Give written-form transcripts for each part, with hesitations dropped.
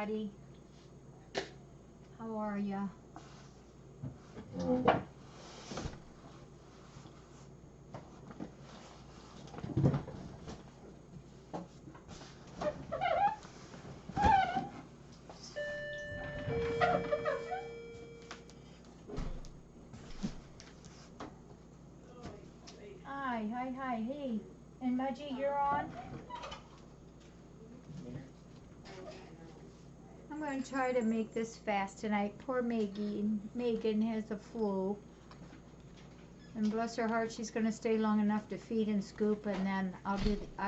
everybody. How are ya? Hi, hey. And Mudgy, you're on? I'm going to try to make this fast tonight. Poor Megan has the flu. And bless her heart, she's going to stay long enough to feed and scoop, and then I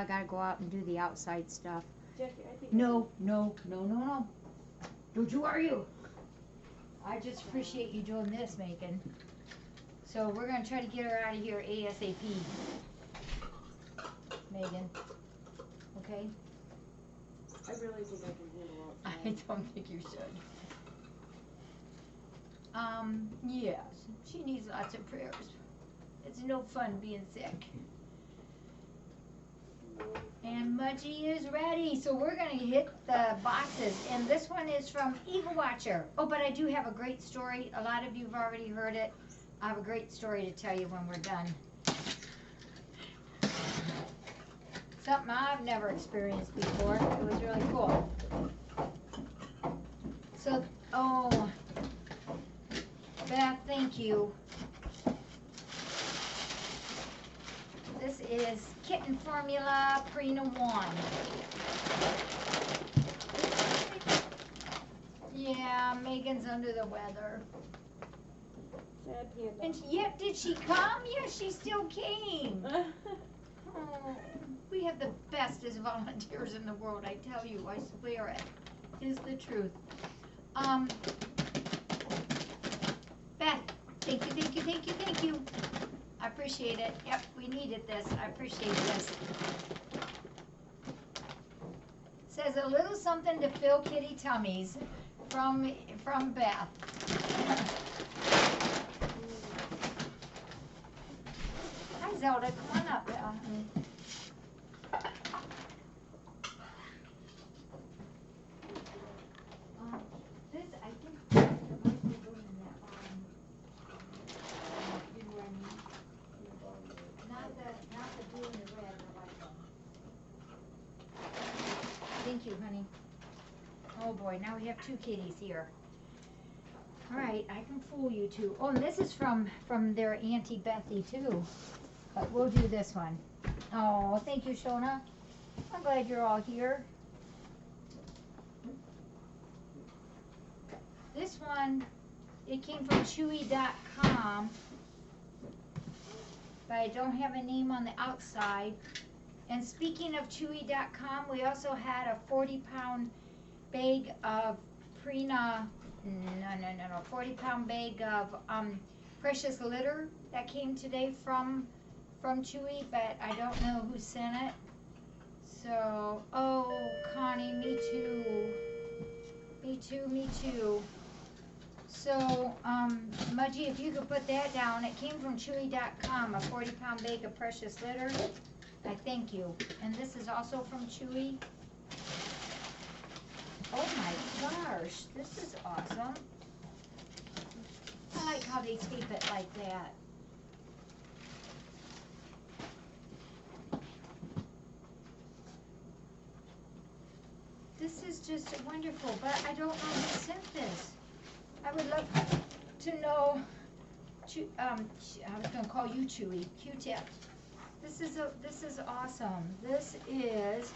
got to go out and do the outside stuff. Jackie, I think No. Don't you worry you. I just appreciate you doing this, Megan. So we're going to try to get her out of here ASAP. Megan. Okay? I really think I can handle it. I don't think you should. Yes, she needs lots of prayers. It's no fun being sick. And Mudgy is ready, so we're gonna hit the boxes. And this one is from Eagle Watcher. Oh, but I do have a great story. A lot of you have already heard it. I have a great story to tell you when we're done. Something I've never experienced before. It was really cool. So, oh, Beth, thank you. This is Kitten Formula Prina 1. Yeah, Megan's under the weather. Sad panda. And yet, did she come? Yes, she still came. Oh, we have the bestest volunteers in the world, I tell you, I swear it is the truth. Beth, thank you. I appreciate it. Yep, we needed this. I appreciate this. Says a little something to fill kitty tummies from Beth. Hi Zelda, come on up. This, I think, there might be room in that bottom. You know what I mean? Not the blue and the red, the white one. Thank you, honey. Oh boy, now we have two kitties here. All right, I can fool you two. Oh, and this is from their Auntie Bethy too. But we'll do this one. Oh, thank you, Shona. I'm glad you're all here. This one, it came from Chewy.com, but I don't have a name on the outside. And speaking of Chewy.com, we also had a 40-pound bag of Prina, 40-pound bag of precious litter that came today from Chewy, but I don't know who sent it. So, oh, Connie, me too. So, Mudgy, if you could put that down, it came from Chewy.com, a 40-pound bag of precious litter. I thank you. And this is also from Chewy. Oh my gosh, this is awesome. I like how they tape it like that. This is just wonderful, but I don't know who sent this. I would love to know. I was going to call you Chewy. Q-tip. This is awesome. This is,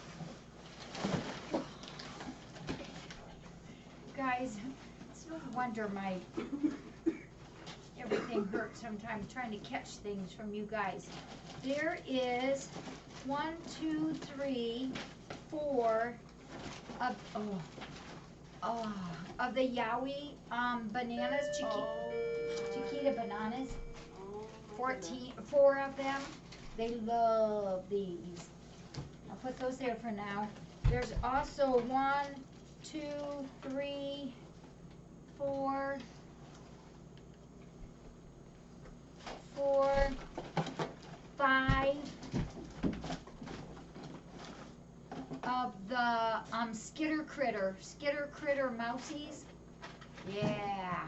guys. It's no wonder my everything hurts sometimes trying to catch things from you guys. There is 1, 2, 3, 4 of the Yowie bananas, Chiquita bananas. 4 of them. They love these. I'll put those there for now. There's also 1, 2, 3, 4, 5 of the Skitter Critter Mousies. Yeah.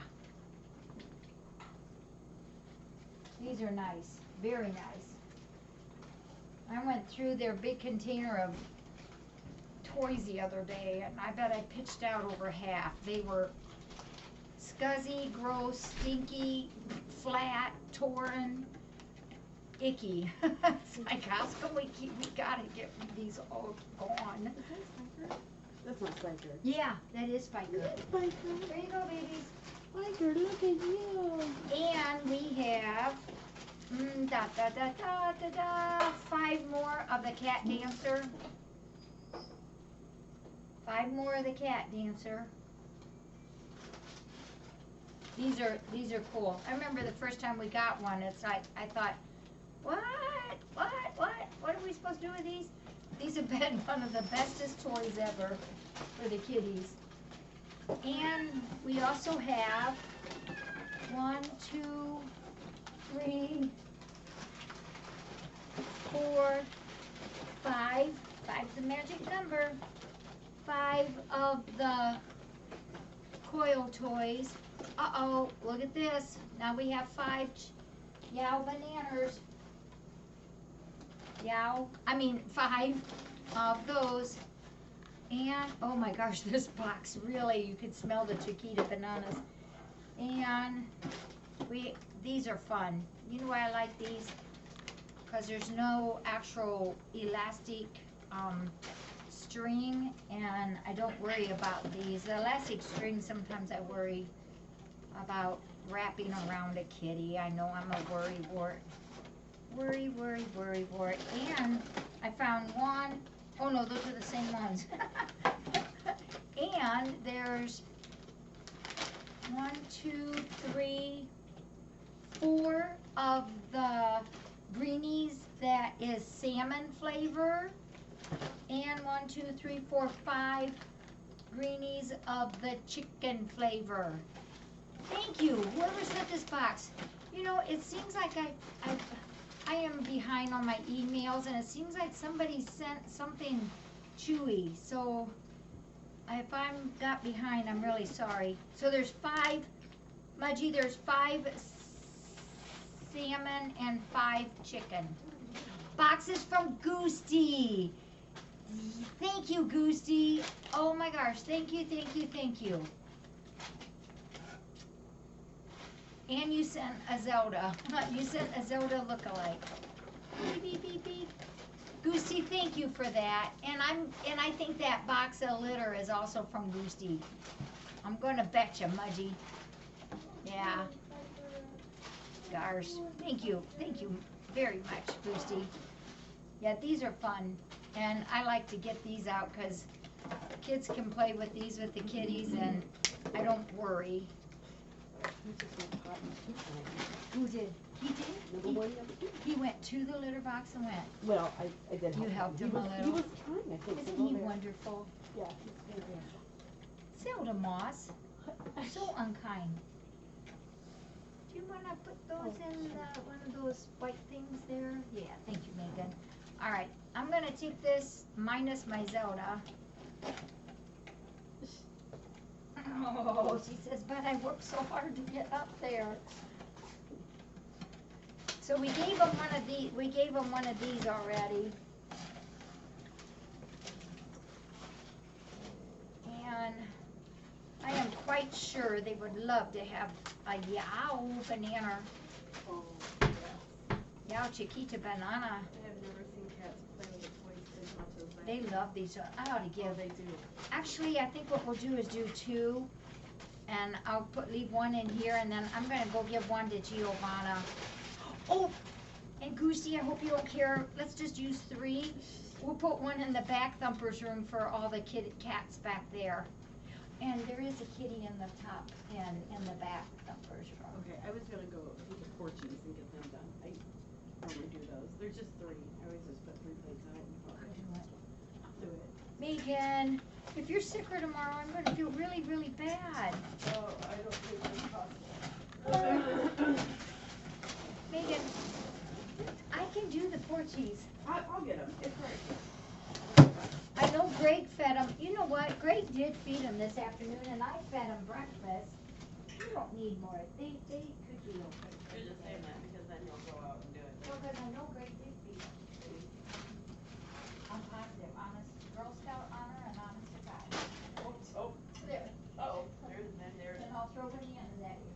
These are nice, very nice. I went through their big container of toys the other day, and I bet I pitched out over half. They were scuzzy, gross, stinky, flat, torn, icky. It's like, how come we gotta get these all gone? That's not Spiker. Yeah, that is Spiker. Spiker. There you go, babies. Spiker, look at you. And we have 5 more of the Cat Dancer. 5 more of the Cat Dancer. These are cool. I remember the first time we got one, it's like, I thought, what are we supposed to do with these? These have been one of the bestest toys ever for the kiddies. And we also have 1, 2, 3, 4, 5. 5's the magic number. 5 of the coil toys. Uh-oh, look at this. Now we have 5 Yow Bananas. 5 of those. And, oh my gosh, this box, really, you could smell the Chiquita bananas. And these are fun. You know why I like these? Because there's no actual elastic string, and I don't worry about these. The elastic string, sometimes I worry about wrapping around a kitty. I know I'm a worrywart. Worry. And I found one. Oh no, those are the same ones. And there's 1, 2, 3, 4 of the greenies that is salmon flavor. And 1, 2, 3, 4, 5 greenies of the chicken flavor. Thank you, whoever sent this box. You know, it seems like I am behind on my emails, and it seems like somebody sent something chewy. So if I'm got behind, I'm really sorry. So there's 5, Mudgy, there's 5 salmon and 5 chicken. Boxes from Goosty. Thank you, Goosty. Oh my gosh, thank you. And you sent a Zelda. You sent a Zelda lookalike. Beep, beep, beep, beep. Goosty, thank you for that. And I think that box of litter is also from Goosty. I'm gonna bet you, Mudgy. Yeah. Gosh, thank you very much, Goosty. Yeah, these are fun, and I like to get these out because kids can play with these with the kiddies, and I don't worry. Who did? He did? He went to the litter box and went. Well, I did. You helped him a little. He was trying, I think. Isn't he wonderful? Yeah, he's very good. Zelda Moss, so unkind. Do you want to put those in one of those white things there? Yeah, thank you, Megan. All right, I'm going to take this minus my Zelda. Oh, she says, but I worked so hard to get up there. So we gave them one of these. We gave them one of these already. And I am quite sure they would love to have a Yow banana. Oh, yes. Yow Chiquita banana. I have never seen cats play with the toys as much as They love these. I ought to give. Oh, they do. Actually, I think what we'll do is do 2, and I'll leave 1 in here, and then I'm gonna go give 1 to Giovanna. Oh, and Goosey, I hope you don't care. Let's just use 3. We'll put 1 in the back thumper's room for all the cats back there. And there is a kitty in the top pen in the back thumper's room. Okay, I was gonna go to the Fortunes and get them done. I normally do those. There's just 3. I always just put 3 plates on it and call it. I'll do it. Megan, if you're sicker tomorrow, I'm gonna feel really, really bad. Oh, I don't think that's possible. Megan, I can do the Portuguese. I'll get them. It's right here. I No, Greg fed them. You know what? Greg did feed them this afternoon, and I fed them breakfast. You don't need more. They could be okay. You're just saying that because then you'll go out and do it. Well, because I know Greg did feed them. I'm positive. Honest Girl Scout honor and honest to God. Oops, oh, There. uh-oh, there's. And I'll throw it in at you.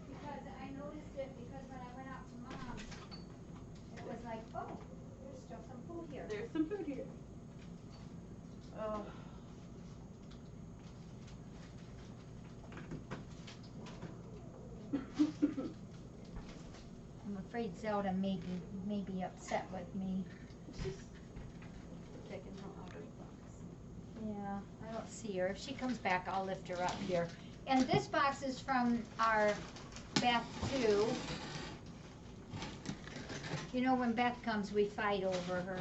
Because I noticed it because when I went out to Mom's, it was like, oh, there's still some food here. There's some food here. Oh. I'm afraid Zelda may be upset with me. She's taking her out of the box. Yeah, I don't see her. If she comes back, I'll lift her up here. And this box is from our Beth too. You know, when Beth comes, we fight over her.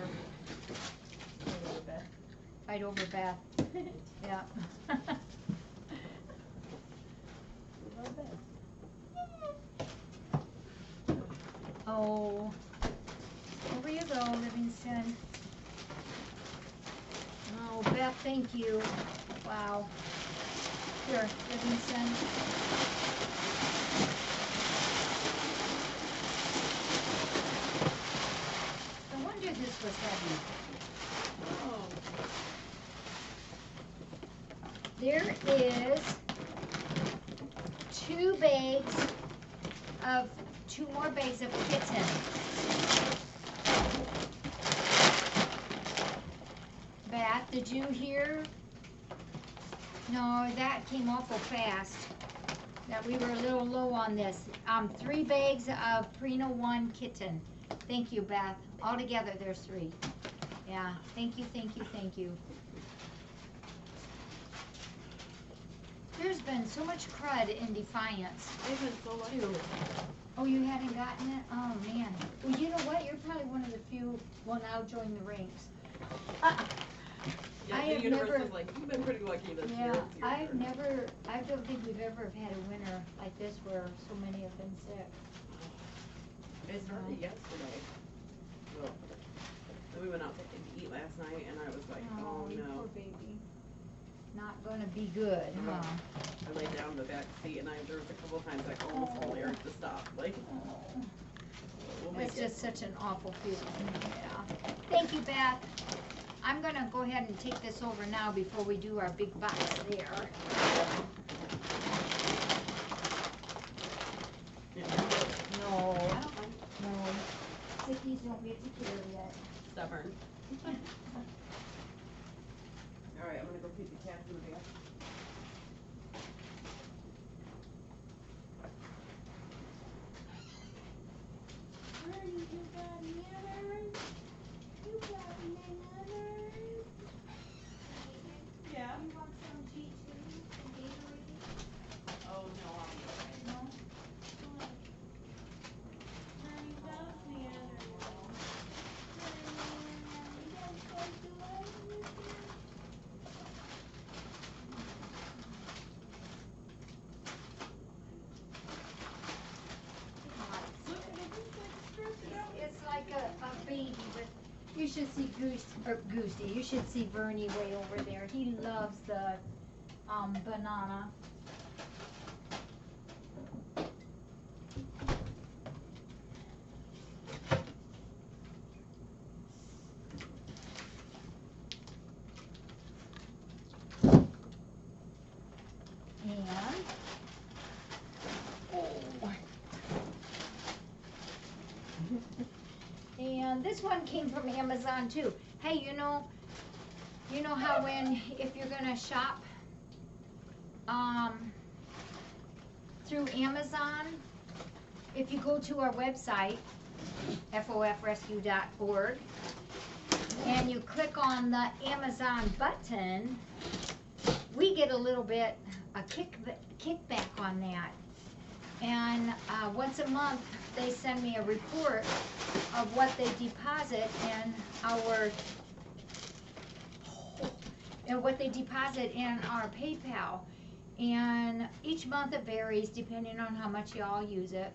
Fight over Beth. Yeah. Oh, over you go, Livingston. Oh, Beth, thank you. Wow. Here, Livingston. No wonder this was heavy. Oh. There is 2 more bags of kitten. Beth, did you hear? No, that came awful fast. That we were a little low on this. 3 bags of Prino 1 kitten. Thank you, Beth. Altogether, there's 3. Yeah, thank you, thank you, thank you. There's been so much crud in Defiance. They've been so lucky. Too. Oh, you hadn't gotten it? Oh, man. Well, you know what? You're probably one of the few will now join the ranks. Yeah, I the have universe never, is like, you've been pretty lucky this year. yeah, It's your turn. I don't think we've ever had a winter like this where so many have been sick. It started yesterday. Well, then we went out to eat last night and I was like, oh you no. poor baby. Not gonna be good, huh? I laid down in the back seat and there was a couple of times I almost told Eric to stop. Like, we'll make It's it. just such an awful feeling, yeah. Thank you, Beth. I'm gonna go ahead and take this over now before we do our big box there. No, I don't know. no. Sickies don't get to care yet. Stubborn. Alright, I'm gonna go feed the cats in the back. Ernie, you got manners? You got manners? Yeah. You want some G2 and Gatorade? Oh no, I'll be okay. No? Ernie does the other It's like a baby, but you should see Goosey. You should see Bernie way over there. He loves the banana. And and this one came from Amazon too. Hey, you know how if you're gonna shop through Amazon, if you go to our website, FOFrescue.org, and you click on the Amazon button, we get a little bit a kickback on that. And once a month, they send me a report of what they deposit in our PayPal. And each month it varies depending on how much y'all use it.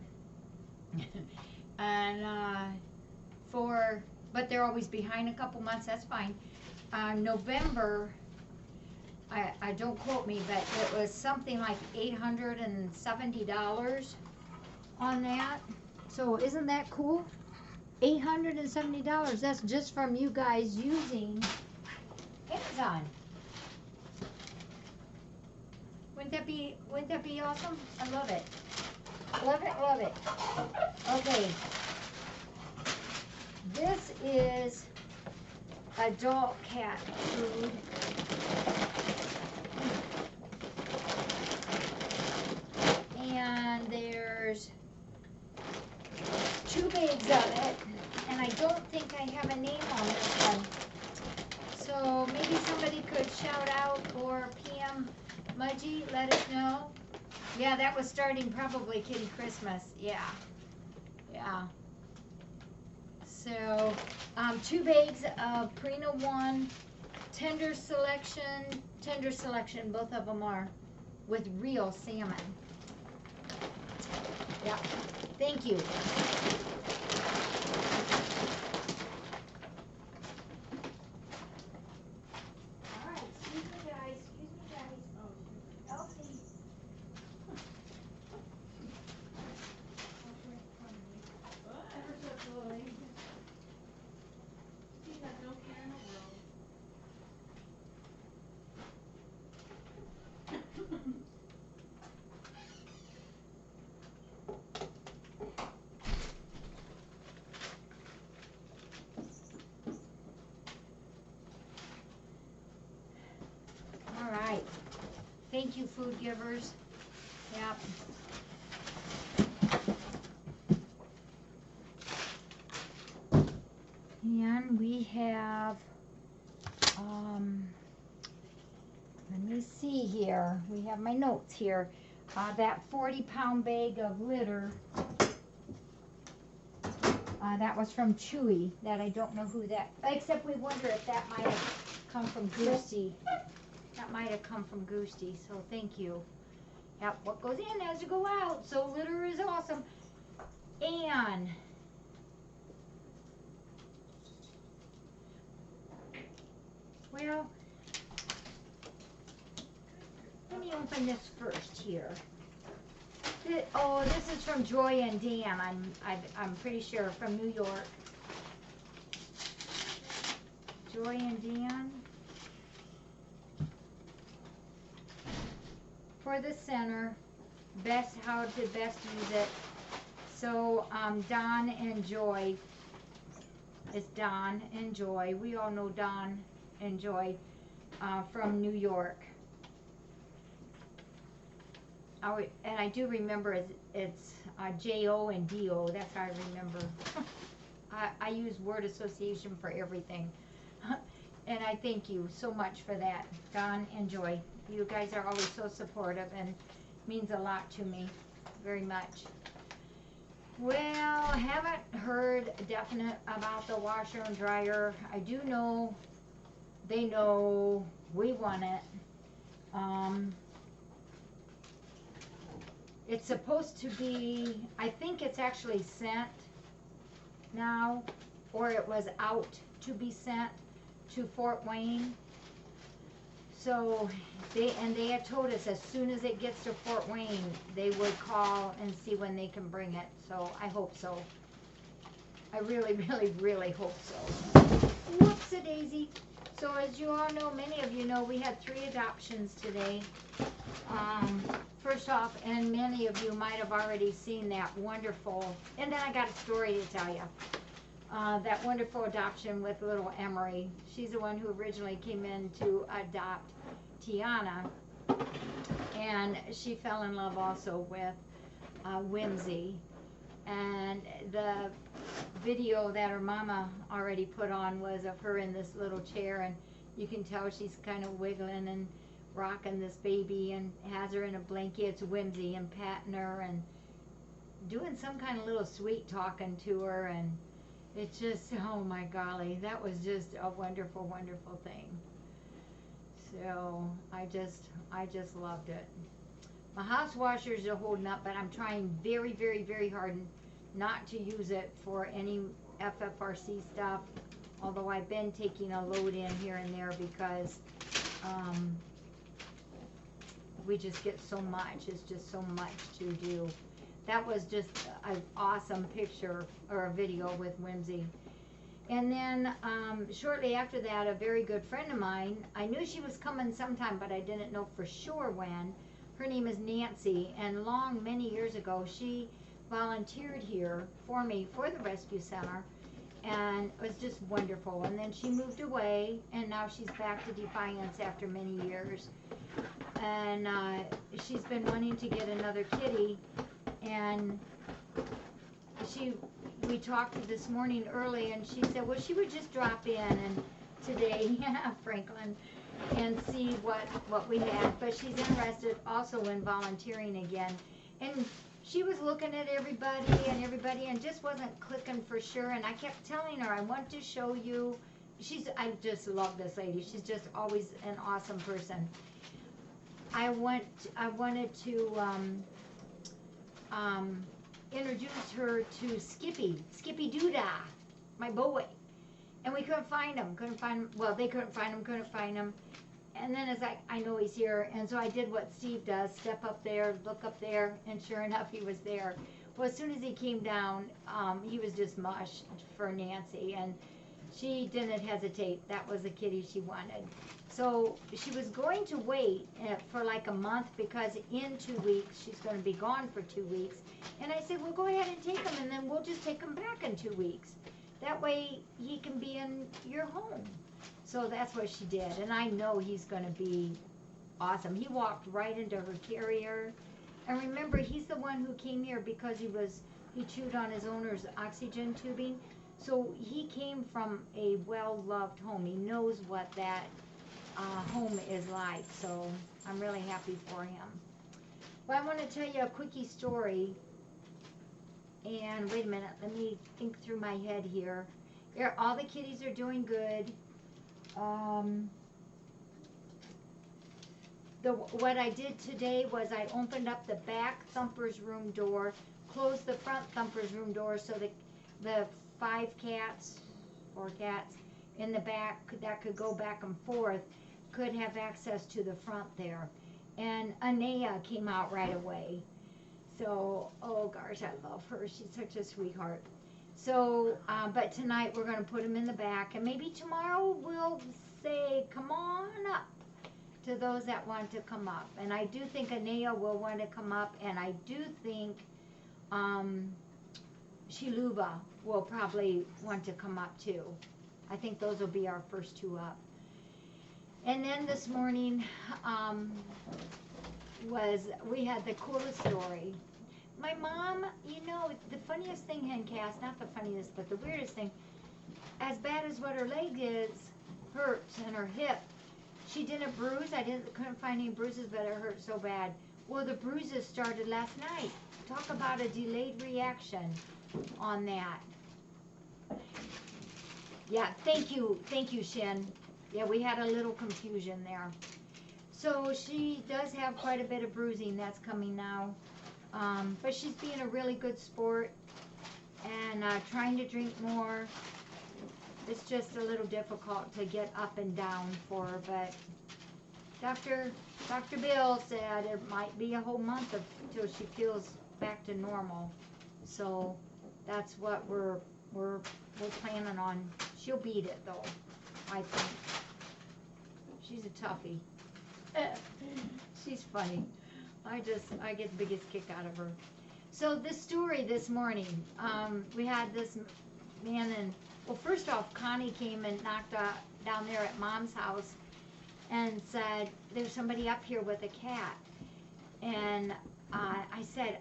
And but they're always behind a couple months, that's fine. November, I don't quote me, but it was something like $870 on that. So isn't that cool? $870, that's just from you guys using Amazon. Wouldn't that be awesome? I love it. Love it, love it. Okay. This is adult cat food. And there's 2 bags of it. And I don't think I have a name on this one. So maybe somebody could shout out or PM Mudgy, let us know. Yeah, that was starting probably Kitty Christmas. Yeah. Yeah. So, 2 bags of Purina One tender selection, both of them are with real salmon. Yeah. Thank you. All right, excuse me guys. Elsie. Ever so slowly. He has no care in the world. All right. Thank you, food givers. Yep. And we have, let me see here. We have my notes here. That 40-pound bag of litter, that was from Chewy. That I don't know who that, except we wonder if that might have come from Goosey. That might have come from Goosey, so thank you. Yep, what goes in has to go out, so litter is awesome. And well, let me open this first here. This is from Joy and Dan. I'm pretty sure from New York. Joy and Dan. For the center, how to best use it. So Don and Joy. It's Don and Joy. We all know Don and Joy from New York. And I do remember it's J-O and D-O. That's how I remember. I use word association for everything. And I thank you so much for that, Don and Joy. You guys are always so supportive and means a lot to me, very much. Well, I haven't heard definite about the washer and dryer. I do know they know we want it. It's supposed to be, I think it's actually sent now, or it was out to be sent to Fort Wayne. So they had told us as soon as it gets to Fort Wayne, they would call and see when they can bring it. So I hope so. I really, really, really hope so. Whoops-a-daisy. So as you all know, many of you know, we had 3 adoptions today. First off, and many of you might have already seen that wonderful, and then I got a story to tell you. That wonderful adoption with little Emery. She's the one who originally came in to adopt Tiana, and she fell in love also with Whimsy. And the video that her mama already put on was of her in this little chair, and you can tell she's kind of wiggling and rocking this baby and has her in a blanket. It's Whimsy, and patting her and doing some kind of little sweet talking to her, and it's just, oh my golly, that was just a wonderful, wonderful thing. So I just loved it. My house washers are holding up, but I'm trying very, very, very hard not to use it for any FFRC stuff, although I've been taking a load in here and there because we just get so much. It's just so much to do. That was just an awesome picture or a video with Whimsy. And then shortly after that, a very good friend of mine, I knew she was coming sometime, but I didn't know for sure when. Her name is Nancy, and many years ago, she volunteered here for me for the rescue center, and it was just wonderful. And then she moved away, and now she's back to Defiance after many years. And she's been wanting to get another kitty, and we talked this morning early, and she said, well, she would just drop in and today, Franklin, and see what we had. But she's interested also in volunteering again. And she was looking at everybody and just wasn't clicking for sure. And I kept telling her, I want to show you. I just love this lady. She's just always an awesome person. I wanted to introduced her to Skippy Doodah, my boy. And we couldn't find him, well, they couldn't find him. And then it's like, I know he's here. And so I did what Steve does, step up there, look up there, and sure enough, he was there. Well, as soon as he came down, he was just mush for Nancy, and she didn't hesitate. That was the kitty she wanted. So she was going to wait for like a month because in 2 weeks, she's going to be gone for 2 weeks. And I said, well, go ahead and take him, and then we'll just take him back in 2 weeks. That way he can be in your home. So that's what she did. And I know he's going to be awesome. He walked right into her carrier. And remember, he's the one who came here because he chewed on his owner's oxygen tubing. So he came from a well-loved home. He knows what that home is like. So I'm really happy for him. Well, I want to tell you a quickie story. And wait a minute, let me think through my head here. All the kitties are doing good. What I did today was I opened up the back Thumper's room door, closed the front Thumper's room door so the 4 cats in the back that could go back and forth could have access to the front there. And Anea came out right away. So, oh gosh, I love her. She's such a sweetheart. So, but tonight we're going to put him in the back, and maybe tomorrow we'll say, come on up to those that want to come up. And I do think Anea will want to come up, and I do think Shiluba will probably want to come up too. I think those will be our first 2 up. And then this morning we had the coolest story. My mom, you know, the funniest thing, Hencass, not the funniest, but the weirdest thing, as bad as what her leg hurts and her hip, she didn't bruise. Couldn't find any bruises, but it hurt so bad. Well, the bruises started last night. Talk about a delayed reaction on that. Yeah, thank you, Shin. Yeah, we had a little confusion there. So she does have quite a bit of bruising that's coming now. But she's being a really good sport and trying to drink more. It's just a little difficult to get up and down for her, but Dr. Bill said it might be a whole month until she feels back to normal. So that's what we're planning on. She'll beat it though, I think. She's a toughie. She's funny. I get the biggest kick out of her. So this story this morning, we had this man, and well, first off, Connie came and knocked down there at Mom's house and said, there's somebody up here with a cat. And I said,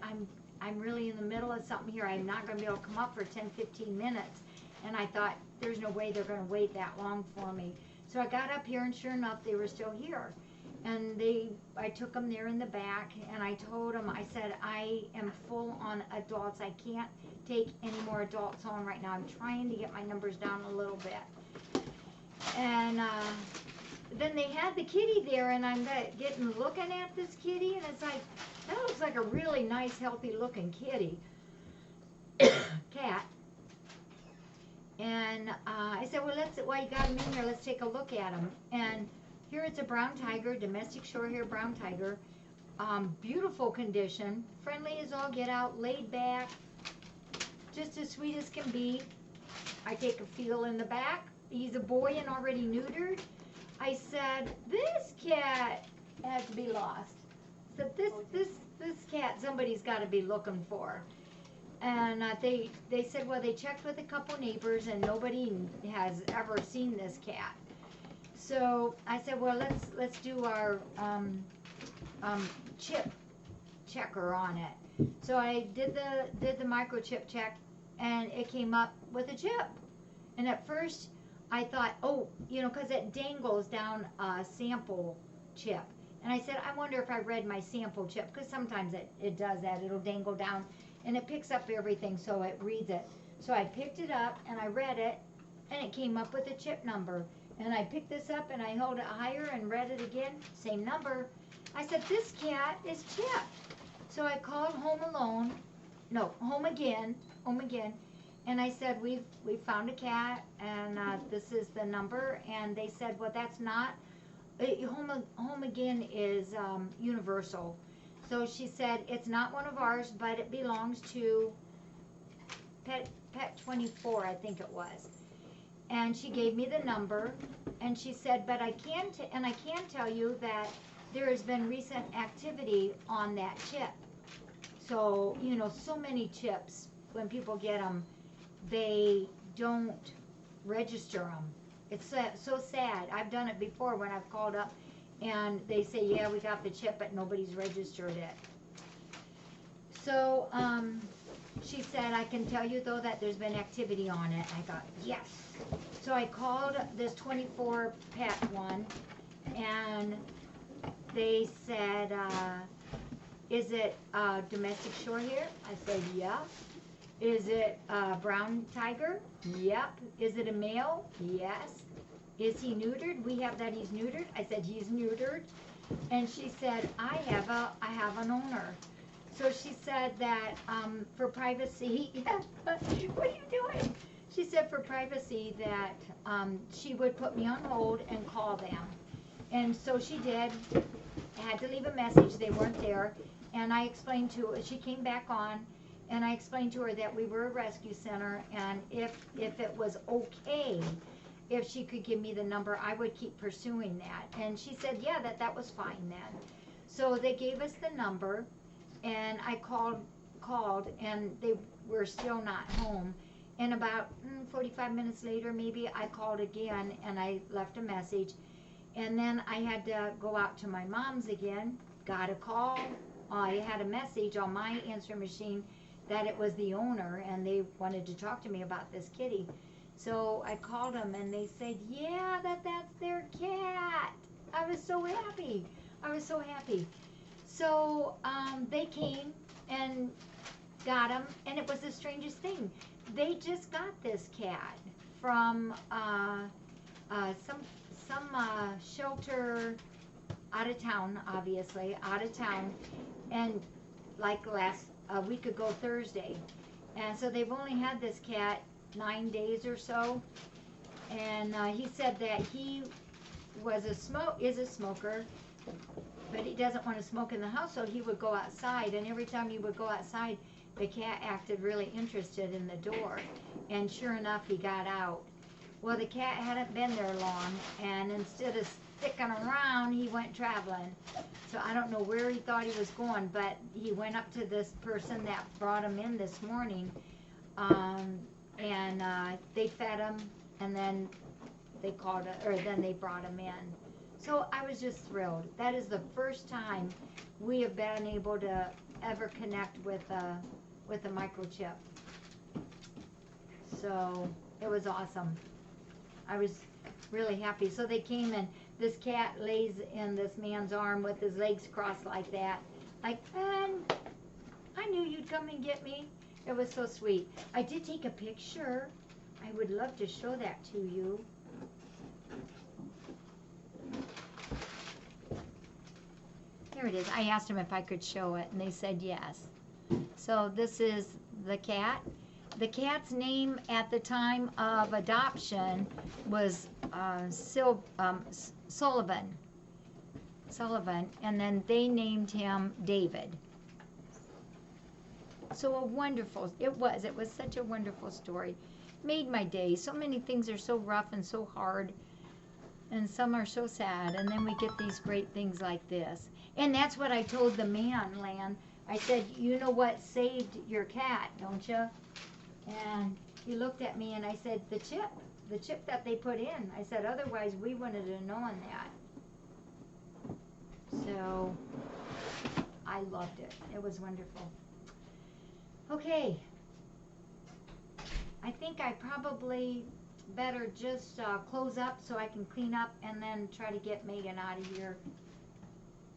I'm really in the middle of something here. I'm not going to be able to come up for 10-15 minutes. And I thought, there's no way they're going to wait that long for me. So I got up here, and sure enough, they were still here. And I took them there in the back, and I told them, I said, I am full on adults. I can't take any more adults on right now. I'm trying to get my numbers down a little bit. And then they had the kitty there, and I'm looking at this kitty, and it's like, that looks like a really nice, healthy looking kitty. cat. And I said, well, while you got him in here, let's take a look at him. And here it's a brown tiger, domestic short hair brown tiger. Beautiful condition, friendly as all get out, laid back, just as sweet as can be. I take a feel in the back. He's a boy and already neutered. I said, this cat has to be lost. I said, this cat, somebody's got to be looking for. And they said, well, they checked with a couple neighbors and nobody has ever seen this cat. So I said, well, let's do our chip checker on it. So I did the microchip check, and it came up with a chip. And at first I thought, oh, you know, because it dangles down a sample chip. And I said, I wonder if I read my sample chip, because sometimes it does that. It'll dangle down, and it picks up everything, so it reads it. So I picked it up, and I read it, and it came up with a chip number. And I picked this up, and I held it higher and read it again, same number. I said, this cat is chipped. So I called Home Again, and I said, we found a cat, and this is the number. And they said, well, that's not, Home Again is universal. So she said, it's not one of ours, but it belongs to Pet 24, I think it was. And she gave me the number, and she said, but I can tell you that there has been recent activity on that chip. So, you know, so many chips, when people get them, they don't register them. It's so sad. I've done it before when I've called up, and they say, yeah, we got the chip, but nobody's registered it. So she said, I can tell you, though, that there's been activity on it. I thought, yes. So I called this 24 pet one, and they said, is it domestic short hair? I said, yeah. Is it brown tiger? Yep. Is it a male? Yes. Is he neutered? We have that he's neutered. I said, he's neutered. And she said, I have an owner. So she said that for privacy, what are you doing? She said for privacy that she would put me on hold and call them. And so she did. I had to leave a message. They weren't there. And I explained to her, she came back on, and I explained to her that we were a rescue center, and if it was okay, if she could give me the number, I would keep pursuing that. And she said, yeah, that was fine then. So they gave us the number, and I called, and they were still not home. And about 45 minutes later, maybe, I called again, and I left a message. And then I had to go out to my mom's again, got a call. I had a message on my answering machine that it was the owner, and they wanted to talk to me about this kitty. So I called them, and they said, yeah, that's their cat. I was so happy. So they came and got him, and it was the strangest thing. They just got this cat from some shelter out of town, obviously, and like a week ago Thursday. And so they've only had this cat 9 days or so. And he said that he is a smoker, but he doesn't want to smoke in the house, so he would go outside. And every time he would go outside, the cat acted really interested in the door. And sure enough, he got out. Well, the cat hadn't been there long, and instead of sticking around, he went traveling. So I don't know where he thought he was going, but he went up to this person that brought him in this morning, and they fed him, and then they brought him in. So I was just thrilled. That is the first time we have been able to ever connect with a microchip. So it was awesome. I was really happy. So they came, and this cat lays in this man's arm with his legs crossed like that. Like, man, I knew you'd come and get me. It was so sweet. I did take a picture. I would love to show that to you. Here it is. I asked them if I could show it, and they said yes. So this is the cat, the cat's name at the time of adoption was Sullivan. Sullivan, and then they named him David. So it was such a wonderful story. Made my day. So many things are so rough and so hard, and some are so sad, and then we get these great things like this. And that's what I told the man, Lan. I said, you know what saved your cat, don't you? And he looked at me and I said, the chip that they put in. I said, otherwise we wouldn't have known that. So I loved it. It was wonderful. Okay. I think I probably better just close up so I can clean up and then try to get Megan out of here.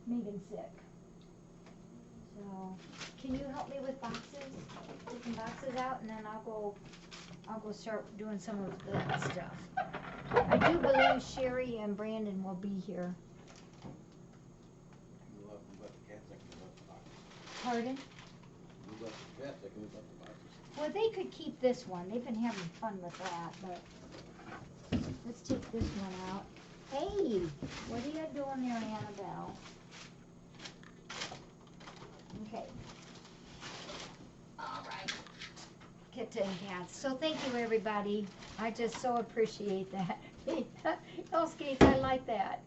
Megan's sick. So, can you help me with boxes? Taking boxes out, and then I'll go start doing some of that stuff. I do believe Sherry and Brandon will be here. You left the cats, I can left the boxes. Pardon? You left the cats, I can left the boxes. Well, they could keep this one. They've been having fun with that, but let's take this one out. Hey, what are you doing there, Annabelle? Okay. All right. Kitten and cats. So thank you, everybody. I just so appreciate that. Those skates, I like that.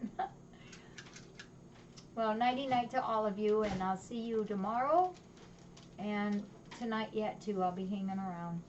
Well, nighty-night to all of you, and I'll see you tomorrow. And tonight yet, too. I'll be hanging around.